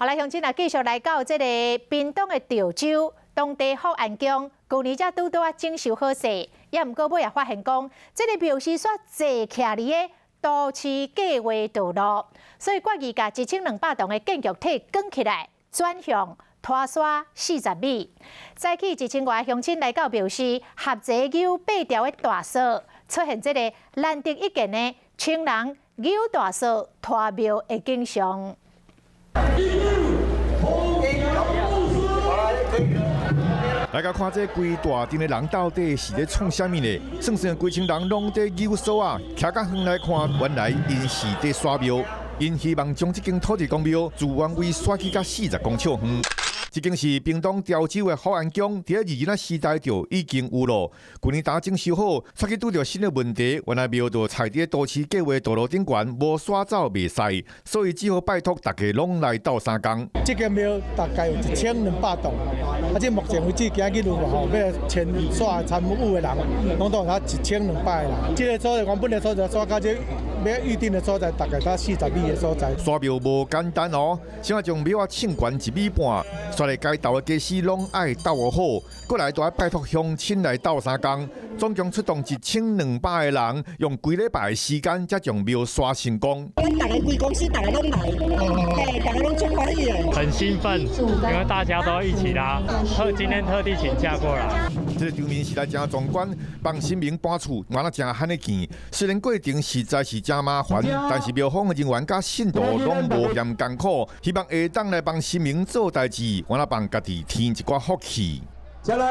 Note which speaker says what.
Speaker 1: 好来，乡亲啊，继续来到这个屏东的潮州当地福安宫，去年才拄啊整修好势，也毋过尾也发现讲，这个庙是煞坐徛伫个都市计划道路，所以决议甲1200栋的建筑体卷起来，转向拖沙40米，再起1000外乡亲来到庙市，合齐牛8条的大锁，出现这个难得一见的青人牛大锁拖庙的景象。
Speaker 2: 大家看这规大阵的人到底是咧创啥物呢？算算规群人拢在游锁啊，徛较远来看，原来因是在刷庙，因希望将这间土地公庙自原位刷去到40公尺远。 这间是屏东潮州的福安宫，伫20年时代就已经有咯。去年打整修好，却去拄到新的问题，原来庙就踩伫都市计划道路顶悬，无刷走袂使，所以只好拜托大家拢来斗相共。
Speaker 3: 这间庙大概有1200栋，这目前为止今日要签刷参与的人，拢都有1200个人。这个所在原本的所在刷到这要预定的所在，大概到40米的所在。
Speaker 2: 刷庙无简单哦，想要将庙啊称悬1米半。 刷来该斗的技师拢爱斗好，过来都要拜托乡亲来斗相共，总共出动1200个人，用几礼拜的时间才将庙刷成功。
Speaker 4: 阮大家规公司大家拢来，对，大家拢足欢喜的。很兴奋，因为大家都一起啦，今天特地请假过来。
Speaker 2: 这个场面实在真壮观，帮新民搬厝，原来真罕的钱。虽然过程实在是真麻烦，但是庙方的人员甲信徒拢无嫌艰苦，希望下当来帮新民做代志。我来帮家己添一寡福气。